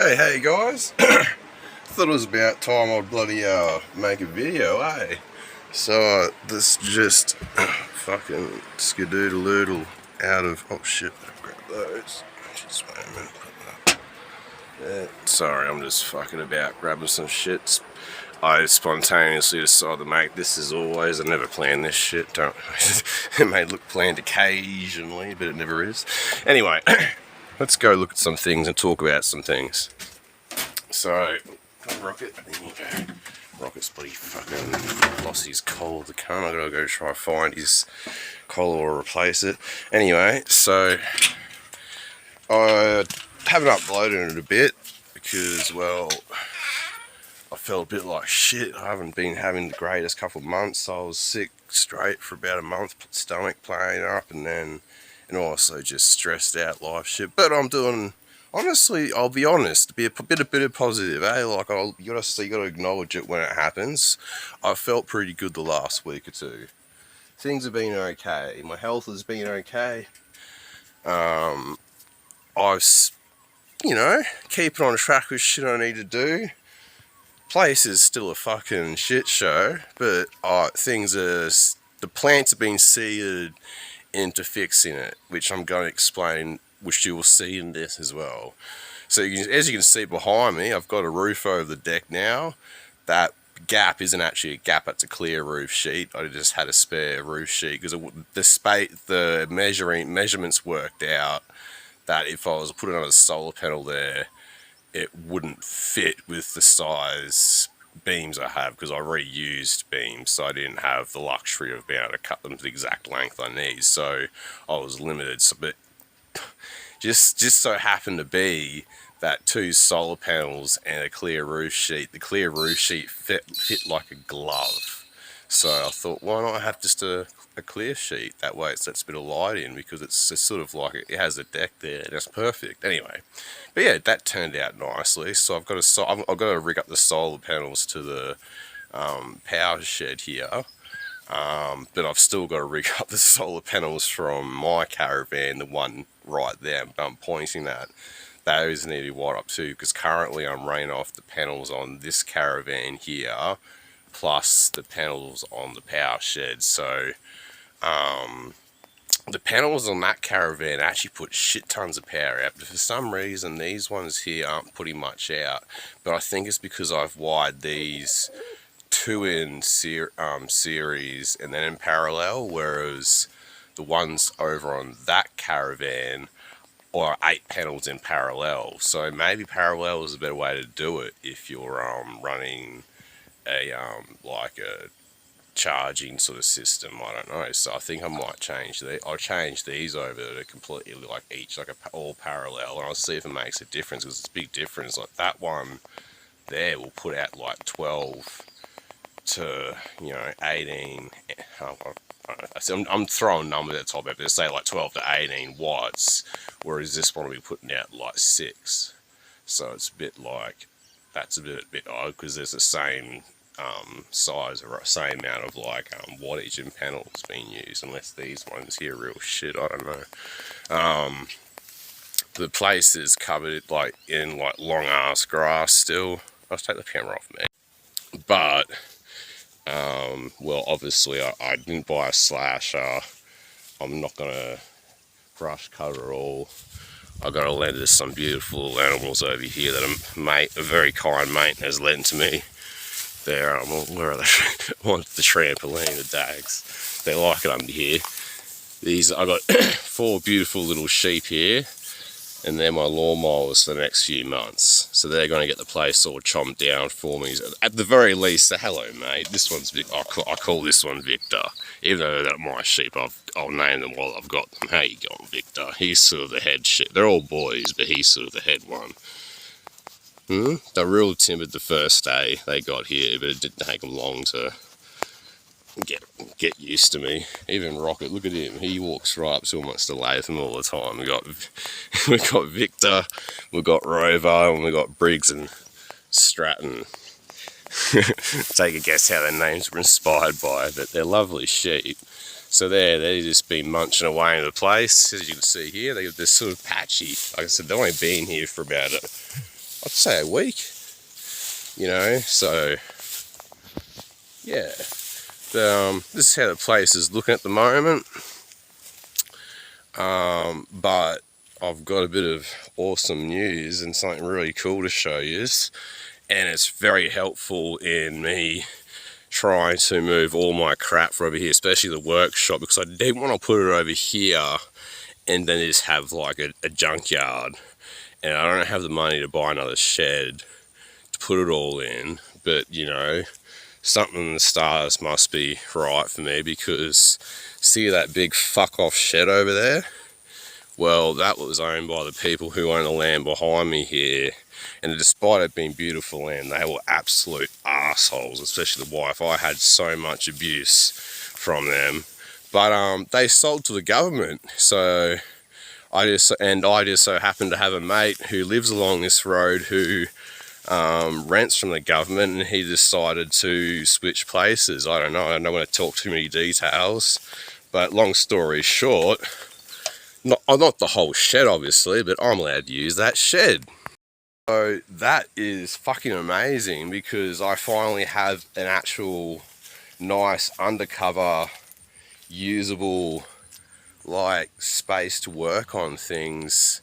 Hey guys, thought it was about time I'd bloody make a video, eh? So this just fucking skidoodle-oodle out of, oh shit, grab those. Just wait a minute. Sorry, I'm just fucking about grabbing some shit. I spontaneously decided to make this as always. I never plan this shit. Don't. It may look planned occasionally, but it never is. Anyway, let's go look at some things and talk about some things. So, Rocket, there you go. Rocket's bloody fucking lost his collar, the cunt. I gotta go try and find his collar or replace it. Anyway, so I haven't uploaded it a bit because, well, I felt a bit like shit. I haven't been having the greatest couple of months. I was sick straight for about a month, stomach playing up, and also just stressed out life shit. But I'm doing. Honestly, I'll be honest, be a bit of positive, eh? Like, you gotta acknowledge it when it happens. I felt pretty good the last week or two. Things have been okay. My health has been okay. I've, keeping on track with shit I need to do. Place is still a fucking shit show, but the plants have been seeded into fixing it, which I'm going to explain, which you will see in this as well. So as you can see behind me, I've got a roof over the deck now. That gap isn't actually a gap, it's a clear roof sheet. I just had a spare roof sheet because the measurements worked out that if I was to put another solar panel there, it wouldn't fit with the size beams I have, because I reused beams, so I didn't have the luxury of being able to cut them to the exact length I need, so I was limited. But just so happened to be that two solar panels and a clear roof sheet, the clear roof sheet fit like a glove. So I thought, why not have just a clear sheet? That way it lets a bit of light in, because it's sort of like it has a deck there, and it's perfect. Anyway, but yeah, that turned out nicely. So I've got to rig up the solar panels to the power shed here. But I've still got to rig up the solar panels from my caravan, the one right there I'm pointing at. Those need to be wired up too, because currently I'm running off the panels on this caravan here, plus the panels on the power shed. So the panels on that caravan actually put shit tons of power out, but for some reason these ones here aren't putting much out. But I think it's because I've wired these two in series and then in parallel, whereas the ones over on that caravan are 8 panels in parallel. So maybe parallel is a better way to do it if you're running a like a charging sort of system. I don't know. So I think I might I'll change these over to completely like each like all parallel, and I'll see if it makes a difference, because it's a big difference. Like that one there will put out like 12 to 18. I'm throwing numbers at the top of it, say like 12 to 18 watts, whereas this one will be putting out like 6. So it's a bit like, that's a bit odd, because there's the same size or same amount of like wattage in panels being used, unless these ones here are real shit. I don't know. The place is covered like in like long ass grass still. I'll take the camera off me. But well, obviously I didn't buy a slasher. I'm not gonna brush cut it all. I got to lend to some beautiful animals over here that a very kind mate has lent to me. They're where are they? On the trampoline, the dags. They like it under here. I got 4 beautiful little sheep here, and they're my lawnmowers for the next few months. So they're going to get the place all chomped down for me. At the very least, say hello, mate. This one's I call this one Victor. Even though they're my sheep, I'll name them while I've got them. How you going, Victor? He's sort of the head sheep. They're all boys, but he's sort of the head one. They're real timid the first day they got here, but it didn't take them long to get used to me. Even Rocket, look at him. He walks right up to him, wants to lay with him all the time. We got Victor, we got Rover, and we got Briggs and Stratton. Take a guess how their names were inspired by, but they're lovely sheep. So they've just been munching away in the place. As you can see here, they're sort of patchy. Like I said, they've only been here for about I'd say a week, you know, so yeah. This is how the place is looking at the moment, but I've got a bit of awesome news and something really cool to show you, and it's very helpful in me trying to move all my crap from over here, especially the workshop, because I didn't want to put it over here and then just have like a junkyard, and I don't have the money to buy another shed to put it all in. But you know, something in the stars must be right for me, because see that big fuck off shed over there? Well, that was owned by the people who own the land behind me here, and despite it being beautiful land, they were absolute assholes, especially the wife. I had so much abuse from them, but they sold to the government. So I just so happen to have a mate who lives along this road who rents from the government, and he decided to switch places. I don't want to talk too many details, but long story short, not the whole shed obviously, but I'm allowed to use that shed. So that is fucking amazing, because I finally have an actual nice undercover usable like space to work on things,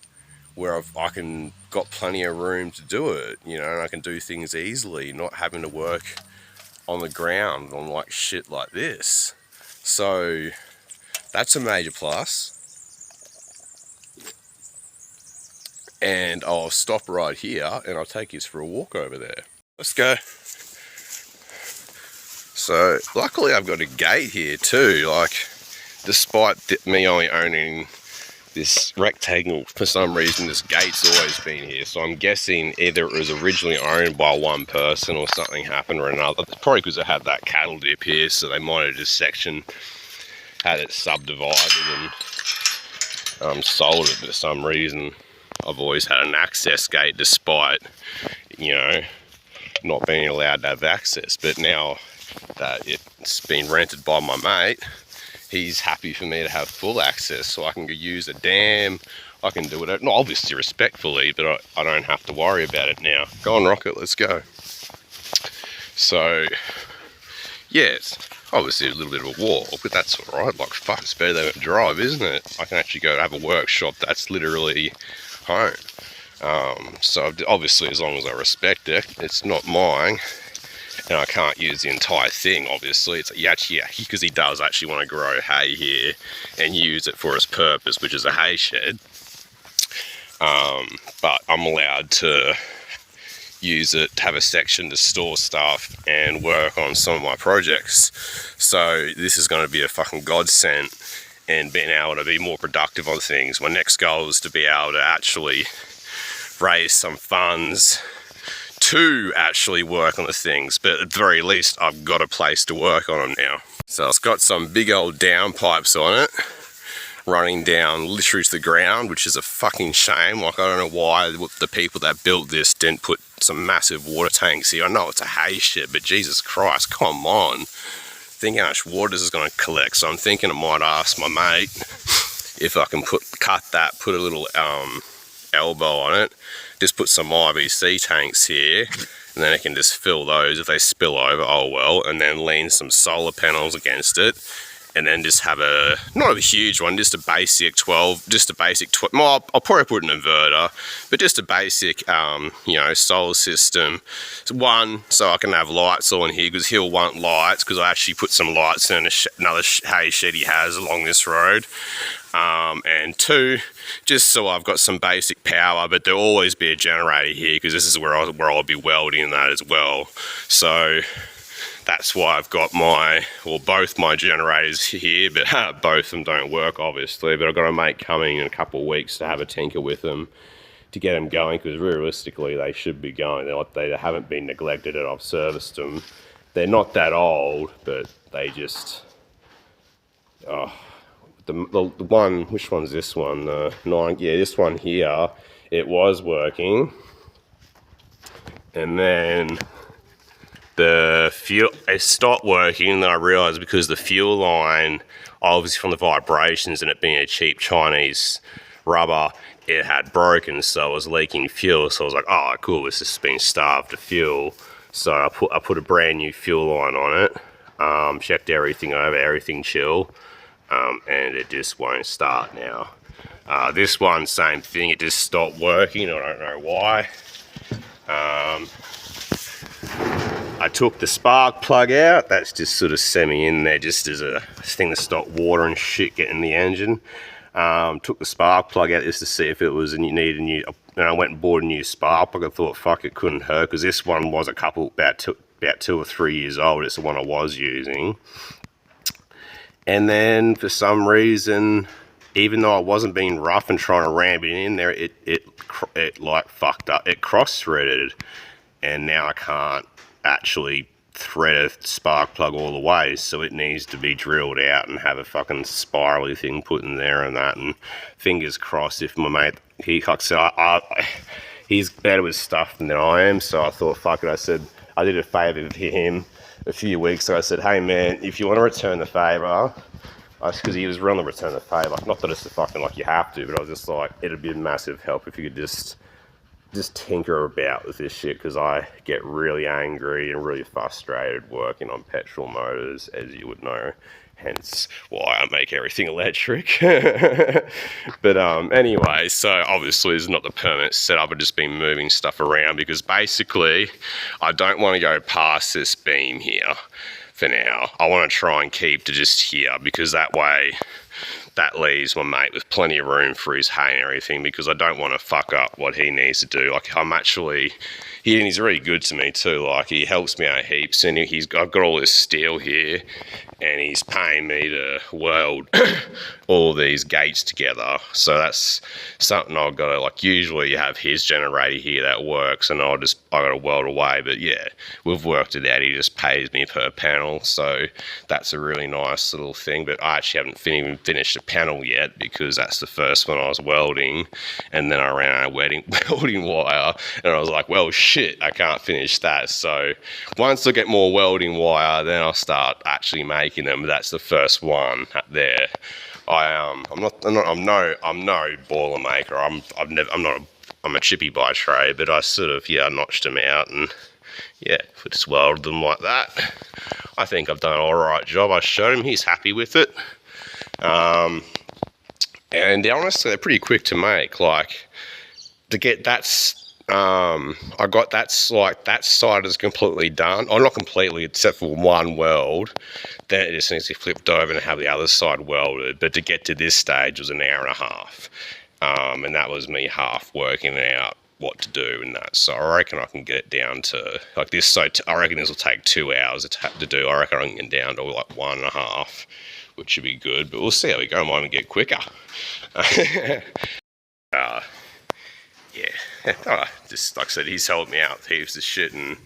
where I can got plenty of room to do it, you know, and I can do things easily, not having to work on the ground on like shit like this. So that's a major plus. And I'll stop right here and I'll take you for a walk over there. Let's go. So luckily I've got a gate here too, like despite me only owning this rectangle, for some reason this gate's always been here. So I'm guessing either it was originally owned by one person or something happened or another. It's probably because I had that cattle dip here, so they might have just had it subdivided and sold it, but for some reason I've always had an access gate despite, you know, not being allowed to have access. But now that it's been rented by my mate, he's happy for me to have full access, so I can go use a dam, I can do it, not obviously respectfully, but I don't have to worry about it now. Go on, Rocket, let's go. So, yes, obviously a little bit of a walk, but that's alright. Like, fuck, it's better than a drive, isn't it? I can actually go have a workshop that's literally home. So obviously, as long as I respect it, it's not mine, and I can't use the entire thing, obviously. It's because he does actually want to grow hay here and use it for his purpose, which is a hay shed. But I'm allowed to use it to have a section to store stuff and work on some of my projects. So this is going to be a fucking godsend, and being able to be more productive on things. My next goal is to be able to actually raise some funds to actually work on the things, but at the very least I've got a place to work on them now. So it's got some big old down pipes on it running down literally to the ground, which is a fucking shame. Like, I don't know why the people that built this didn't put some massive water tanks here. I know it's a hay shed, but Jesus Christ, come on. Think how much water this is going to collect. So I'm thinking I might ask my mate if I can cut that, put a little elbow on it, just put some IBC tanks here, and then I can just fill those. If they spill over, oh well, and then lean some solar panels against it, and then just have not a huge one, just a basic 12, well, I'll probably put an inverter, but just a basic, you know, solar system. One, so I can have lights on here, because he'll want lights, because I actually put some lights in another hay shed he has along this road. And two, just so I've got some basic power, but there'll always be a generator here, because this is where I'll be welding that as well. So that's why I've got both my generators here, but both of them don't work obviously, but I've got a mate coming in a couple of weeks to have a tinker with them to get them going, because realistically they should be going. They haven't been neglected, and I've serviced them. They're not that old, but they just, the one, which one's this one? This one here, it was working, and then the fuel, it stopped working, and then I realised because the fuel line, obviously from the vibrations and it being a cheap Chinese rubber, it had broken, so it was leaking fuel. So I was like, oh cool, this has been starved of fuel. So I put a brand new fuel line on it, checked everything over, everything chill, and it just won't start now. This one, same thing, it just stopped working. I don't know why. I took the spark plug out. That's just sort of semi in there just as a thing to stop water and shit getting in the engine. Took the spark plug out just to see if it was and you need a new. And I went and bought a new spark plug. I thought, fuck, it couldn't hurt, because this one was about 2 or 3 years old. It's the one I was using. And then for some reason, even though I wasn't being rough and trying to ram it in there, it like fucked up. It cross-threaded, and now I can't actually thread a spark plug all the way, so it needs to be drilled out and have a fucking spirally thing put in there and that. And fingers crossed, if my mate, he's better with stuff than I am, so I thought, fuck it. I said, I did a favour for him a few weeks ago. I said, hey man, if you want to return the favour, because he was willing to return the favour, like, not that it's the fucking like you have to, but I was just like, it'd be a massive help if you could just tinker about with this shit, because I get really angry and really frustrated working on petrol motors, as you would know, hence why I make everything electric. But anyway, so obviously it's not the permanent setup. I've just been moving stuff around because basically I don't want to go past this beam here for now. I want to try and keep to just here, because that way that leaves my mate with plenty of room for his hay and everything, because I don't want to fuck up what he needs to do. Like, he's really good to me too. Like, he helps me out heaps, and I've got all this steel here, and he's paying me to weld all these gates together. So that's something I've got to, like, usually you have his generator here that works, and I got to weld away. But yeah, we've worked it out. He just pays me per panel, so that's a really nice little thing. But I actually haven't even finished the panel yet, because that's the first one I was welding, and then I ran out of welding wire, and I was like, well shit, I can't finish that. So once I get more welding wire, then I'll start actually making them. That's the first one there. I'm no boiler maker. I'm a chippy by trade, but I sort of, I notched them out, and yeah, just welded them like that. I think I've done an alright job. I showed him, he's happy with it. And honestly, they're pretty quick to make. Like, to get I got that side is completely done. Oh, not completely, except for one weld. Then it just needs to be flipped over and have the other side welded. But to get to this stage was an hour and a half. And that was me half working out what to do and that. So I reckon I can get it down to like this. So I reckon this will take 2 hours to do. I reckon I can get down to like 1.5, which should be good. But we'll see how we go. I might even get quicker. Yeah, just like I said, he's helped me out with heaps of shit, and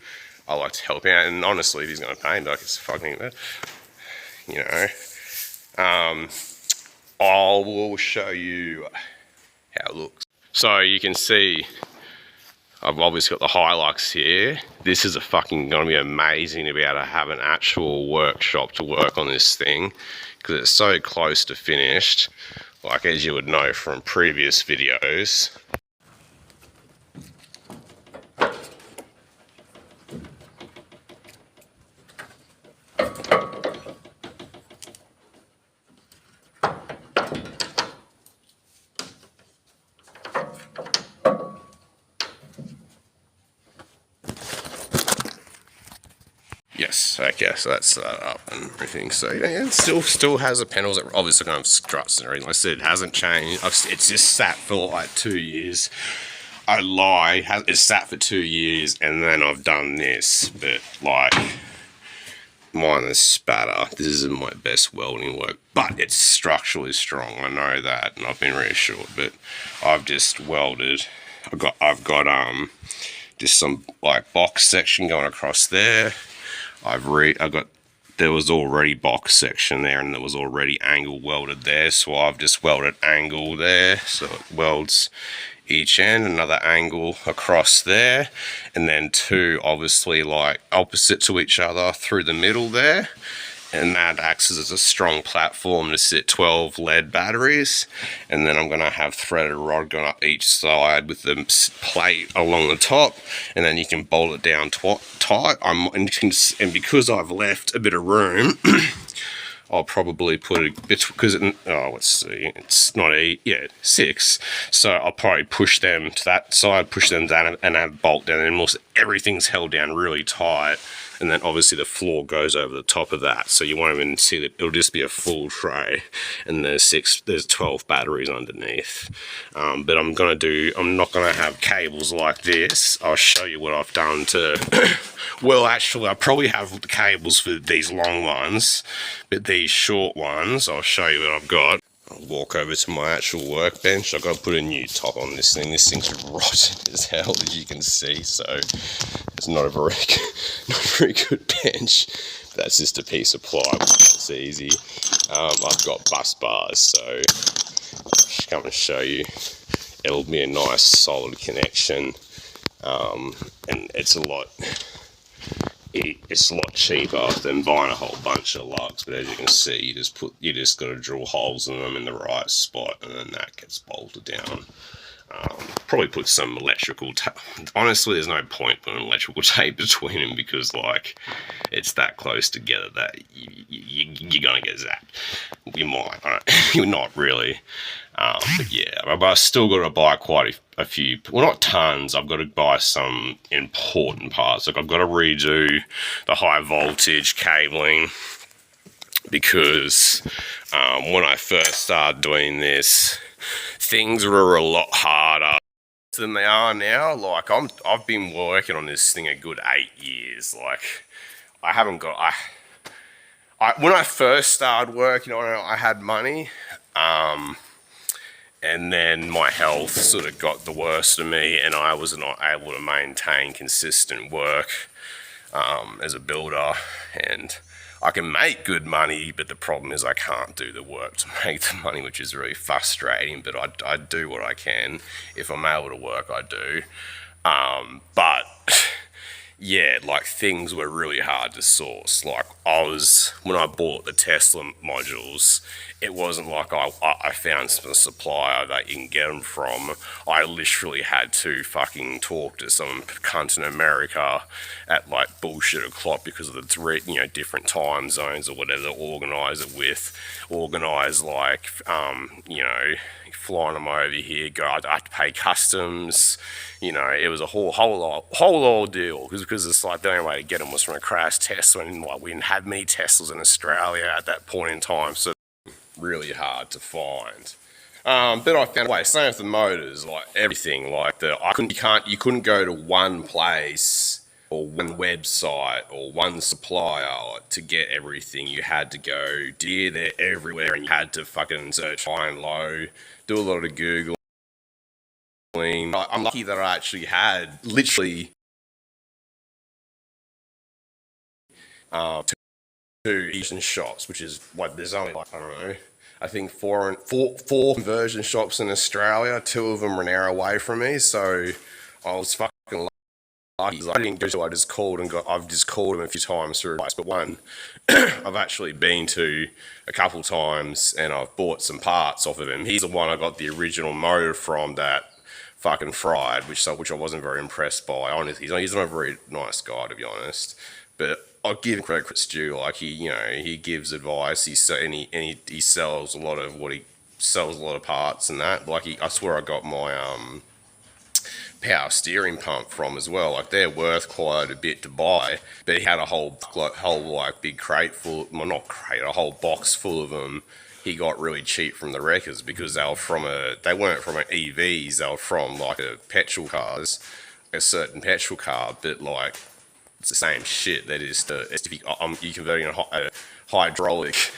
I like to help out. And honestly, if he's going to pay me, like, it's fucking, I will show you how it looks. So you can see I've obviously got the Hilux here. This is going to be amazing to be able to have an actual workshop to work on this thing, because it's so close to finished, like as you would know from previous videos. Yes, okay, so that's that up and everything. So yeah, it still has the panels that obviously going to have struts and everything. Like I said, it hasn't changed. It's just sat for like 2 years. I lie, it's sat for 2 years, and then I've done this. But like, mine is spatter. This isn't my best welding work, but it's structurally strong. I know that, and I've been reassured. But I've just welded. I've got just some like box section going across there. There was already box section there, and there was already angle welded there, so I've just welded angle there, so it welds each end, another angle across there, and then 2 obviously like opposite to each other through the middle there, and that acts as a strong platform to sit 12 lead batteries. And then I'm going to have threaded rod going up each side with the plate along the top, and then you can bolt it down tight. And because I've left a bit of room, I'll probably put a bit, because let's see, it's not six. So I'll probably push them to that side, push them down, and have bolt down, and also everything's held down really tight. And then obviously the floor goes over the top of that, so you won't even see that. It'll just be a full tray, and there's 12 batteries underneath. But I'm not gonna have cables like this. I'll show you what I've done to. Well, actually, I probably have the cables for these long ones, but these short ones, I'll show you what I've got. I'll walk over to my actual workbench. I've got to put a new top on this thing. This thing's rotten as hell, as you can see, so it's not a very good bench. But that's just a piece of plywood. It's easy. I've got bus bars, so I'll just come and show you. It'll be a nice solid connection, and it's a lot cheaper than buying a whole bunch of lugs. But as you can see, you just got to drill holes in them in the right spot, and then that gets bolted down. Probably put some electrical tape. Honestly, there's no point putting electrical tape between them, because like it's that close together that you're gonna get zapped. You might, you're not really. But yeah, but I've still got to buy quite a few, well, not tons. I've got to buy some important parts. Like I've got to redo the high voltage cabling, because when I first started doing this, things were a lot harder than they are now. Like I've been working on this thing a good 8 years. Like I haven't got, when I first started working on it, I had money. And then my health sort of got the worst of me, and I was not able to maintain consistent work as a builder. And I can make good money, but the problem is I can't do the work to make the money, which is really frustrating. But I do what I can. If I'm able to work, I do. But yeah, like things were really hard to source. Like when I bought the Tesla modules, it wasn't like I found some supplier that you can get them from. I literally had to fucking talk to some cunt in America at like bullshit o'clock, because of the different time zones or whatever to organise it with. Organise like, flying them over here, I had to pay customs. It was a whole ordeal, because it's like the only way to get them was from a crash Tesla, and like we didn't have many Teslas in Australia at that point in time, so really hard to find. But I found a way. Same with the motors, like everything. Like you couldn't go to one place or one website or one supplier to get everything. You had to go there everywhere, and you had to fucking search high and low, do a lot of Google. I'm lucky that I actually had literally two Asian shops, which is like there's only like, I don't know, I think four conversion shops in Australia. 2 of them were an hour away from me, so I was fucking lucky. I didn't go to. I've just called him a few times through advice, but one I've actually been to a couple times, and I've bought some parts off of him. He's the one I got the original motor from that fucking fried, which I wasn't very impressed by. Honestly, he's not a very nice guy, to be honest. But I'll give him credit's due. Like he gives advice. He sells a lot of parts and that. Like I swear I got my power steering pump from as well. Like they're worth quite a bit to buy. But he had a whole big crate full. Well, not crate, a whole box full of them. He got really cheap from the wreckers, because they weren't from EVs, they were from like a certain petrol car, but like it's the same shit. That is you converting a hydraulic,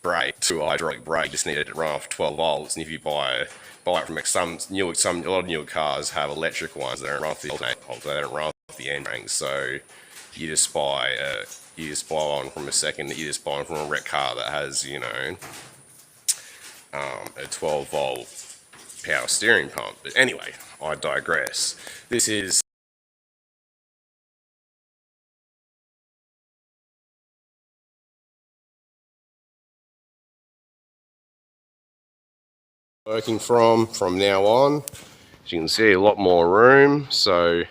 brake to a hydraulic brake, just needed to run off 12 volts. And if you buy it from a lot of newer cars have electric ones that don't run off the alternator volts, they don't run off the end rings. So you just buy one from a wreck car that has, a 12 volt power steering pump. But anyway, I digress. This is working from now on. As you can see, a lot more room, so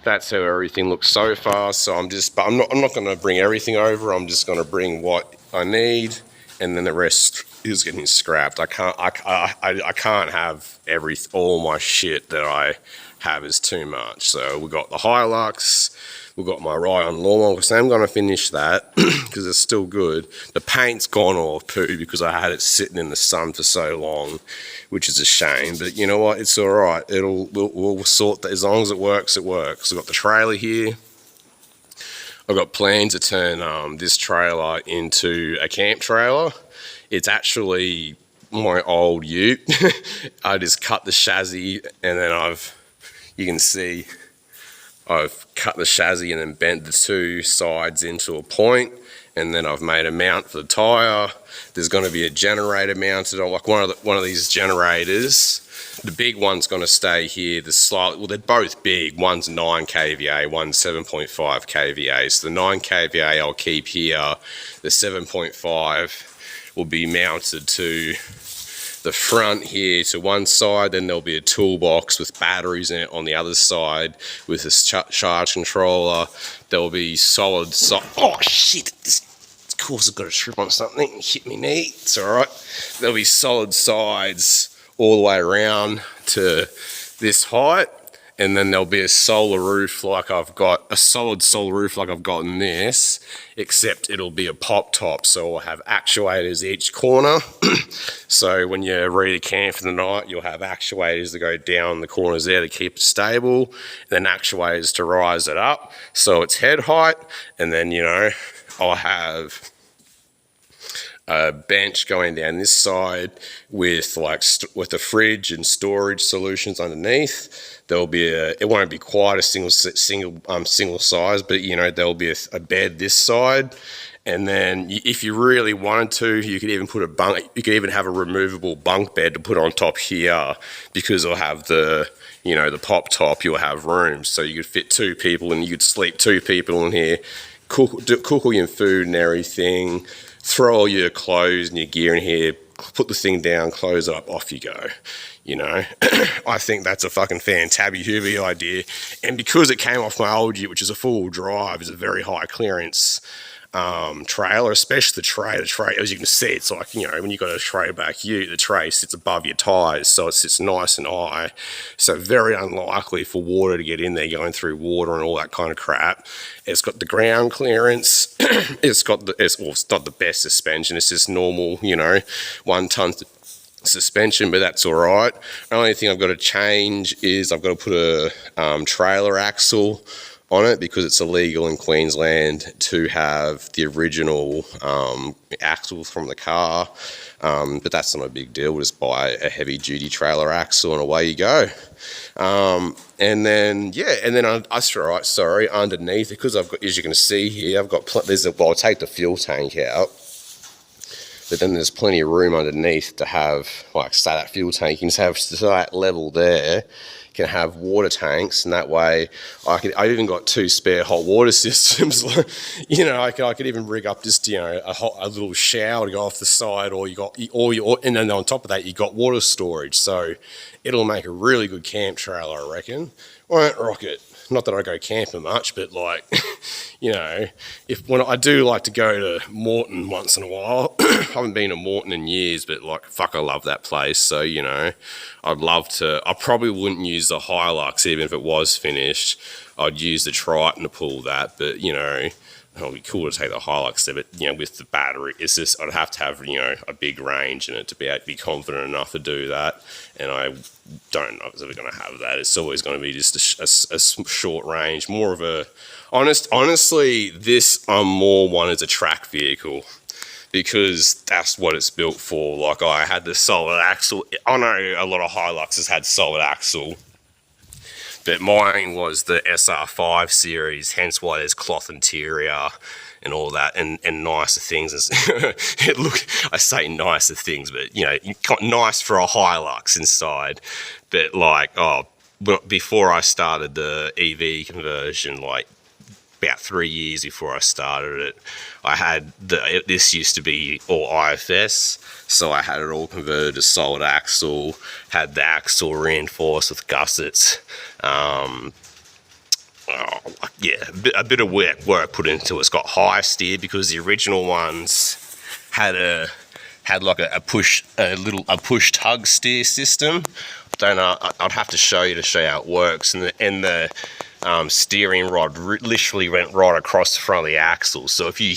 that's how everything looks so far. So I'm not going to bring everything over. I'm just going to bring what I need, and then the rest is getting scrapped. I can't have all my shit that I have is too much. So we've got the Hilux, we've got my Ryan lawnmower, because I'm going to finish that because it's still good. The paint's gone off too because I had it sitting in the sun for so long, which is a shame. But you know what? It's all right. We'll sort that. As long as it works, it works. I've got the trailer here. I've got plans to turn this trailer into a camp trailer. It's actually my old ute. I just cut the chassis, and then you can see I've cut the chassis and then bent the two sides into a point, and then I've made a mount for the tyre. There's going to be a generator mounted on, like one of these generators. The big one's going to stay here. They're both big. One's 9 kVA, one's 7.5 kVA. So the 9 kVA I'll keep here. The 7.5 will be mounted to the front here to one side. Then there'll be a toolbox with batteries in it on the other side with a charge controller. There'll be solid. Oh shit! Of course, I've got to trip on something and hit my knee. It's all right. There'll be solid sides all the way around to this height, and then there'll be a solar roof like I've got, a solid solar roof like I've got in this, except it'll be a pop top, so I'll have actuators each corner. So when you're ready to camp for the night, you'll have actuators that go down the corners there to keep it stable, then actuators to rise it up so it's head height, and then, you know, I'll have a bench going down this side with with a fridge and storage solutions underneath. There'll be it won't be quite a single size, but you know, there'll be a bed this side, and then if you really wanted to, you could even put you could even have a removable bunk bed to put on top here, because it'll have the pop top. You'll have room, so you could fit 2 people, and you could sleep 2 people in here, cook all your food and everything. Throw all your clothes and your gear in here, put the thing down, close it up, off you go. You know, I think that's a fucking fantabby idea. And because it came off my old ute, which is a 4-wheel drive, is a very high clearance trailer, especially the tray, as you can see, it's like, you know, when you've got a tray back ute, the tray sits above your tyres, so it sits nice and high, so very unlikely for water to get in there, going through water and all that kind of crap. It's got the ground clearance. It's not the best suspension, it's just normal, you know, 1-ton suspension, but that's all right. The only thing I've got to change is I've got to put a trailer axle on it, because it's illegal in Queensland to have the original axle from the car, but that's not a big deal. We'll just buy a heavy duty trailer axle and away you go. And then underneath, because I've got, as you can see here, I've got I'll take the fuel tank out, but then there's plenty of room underneath to have, like, say, that fuel tank. You can just have to that level there, can have water tanks, and that way I even got 2 spare hot water systems. You know, I could even rig up just, you know, a little shower to go off the side, and then on top of that you got water storage. So it'll make a really good camp trailer, I reckon. Won't rock it. Not that I go camping much, but, like, you know, when I do like to go to Moreton once in a while. I haven't been to Moreton in years, but, like, fuck, I love that place. So, you know, I'd love to. I probably wouldn't use the Hilux even if it was finished. I'd use the Triton to pull that, but, you know, it'll be cool to take the Hilux there, but, you know, with the battery, it's just, I'd have to have, you know, a big range in it to be confident enough to do that, and I don't know if it's ever going to have that. It's always going to be just a short range, more of a, honestly, this I'm more one as a track vehicle, because that's what it's built for. Like, I had the solid axle. I know a lot of Hiluxes had solid axle, but mine was the SR5 series, hence why there's cloth interior and all that, and nicer things. I say nicer things, but, you know, nice for a Hilux inside. But, like, before I started the EV conversion, like, about 3 years before I started it. This used to be all IFS, so I had it all converted to solid axle, had the axle reinforced with gussets. Yeah, a bit of work put into it. It's got high steer because the original ones had like a push tug steer system. Don't know. I'd have to show you how it works, and the steering rod literally went right across the front of the axle. So if you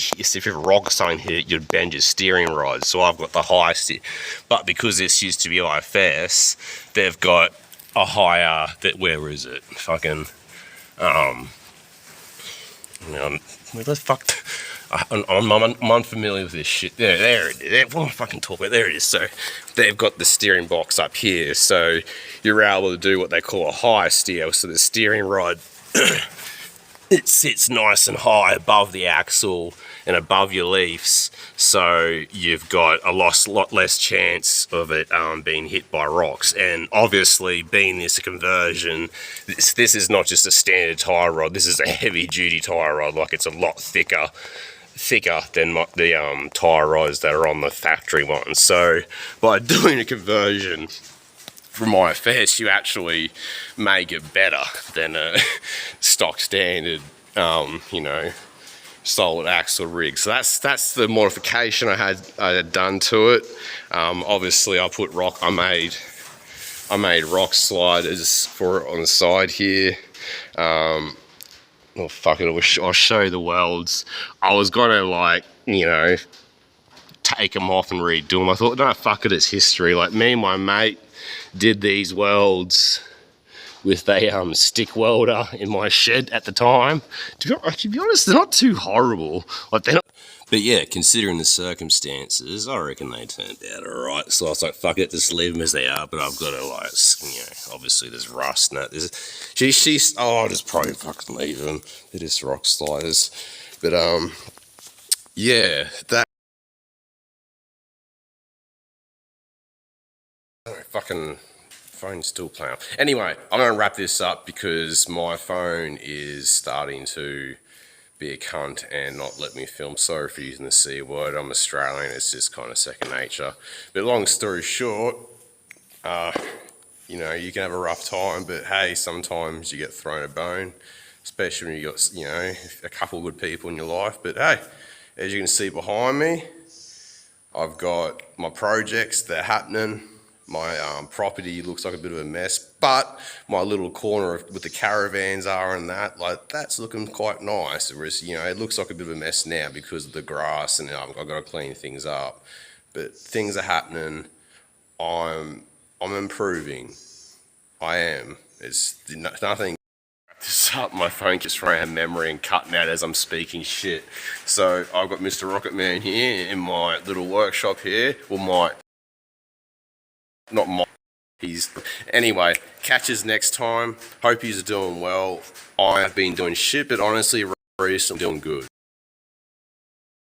rock something here, you'd bend your steering rod. So I've got the high steer, but because this used to be IFS, they've got a higher. Where is it? Fucking. Where the fuck? I'm unfamiliar with this shit. There it is. What am I fucking talking about? There it is. So they've got the steering box up here, so you're able to do what they call a high steer. So the steering rod, it sits nice and high above the axle and above your leaves, so you've got a lot less chance of it being hit by rocks. And obviously, being this a conversion, this is not just a standard tie rod. This is a heavy duty tie rod. Like, it's a lot thicker than the tie rods that are on the factory ones. So by doing a conversion from IFS, you actually make it better than a stock standard, solid axle rig. So that's the modification I had done to it. Obviously, I made rock sliders for it on the side here. Well, fuck it, I'll show you the welds. I was gonna take them off and redo them. I thought, no, fuck it, it's history. Like, me and my mate did these welds with a stick welder in my shed at the time. To be honest, they're not too horrible. Like, they're not. But yeah, considering the circumstances, I reckon they turned out alright. So I was like, fuck it, just leave them as they are. But I've got to, obviously there's rust and that. I'll just probably fucking leave them. They're just rock sliders. But yeah, that. Fucking phone's still playing. Anyway, I'm going to wrap this up because my phone is starting to be a cunt and not let me film. Sorry for using the C word. I'm Australian. It's just kind of second nature. But long story short, you can have a rough time, but hey, sometimes you get thrown a bone, especially when you got, a couple of good people in your life. But hey, as you can see behind me, I've got my projects, they're happening. My property looks like a bit of a mess, but my little corner with the caravans and that's looking quite nice. Whereas, it looks like a bit of a mess now because of the grass, and I've got to clean things up. But things are happening. I'm improving. I am. It's nothing. This up, my phone just ran out of memory and cutting out as I'm speaking shit. So I've got Mr. Rocket Man here in my little workshop here. Well, anyway, catch us next time. Hope you're doing well. I have been doing shit, but honestly, recently I'm doing good.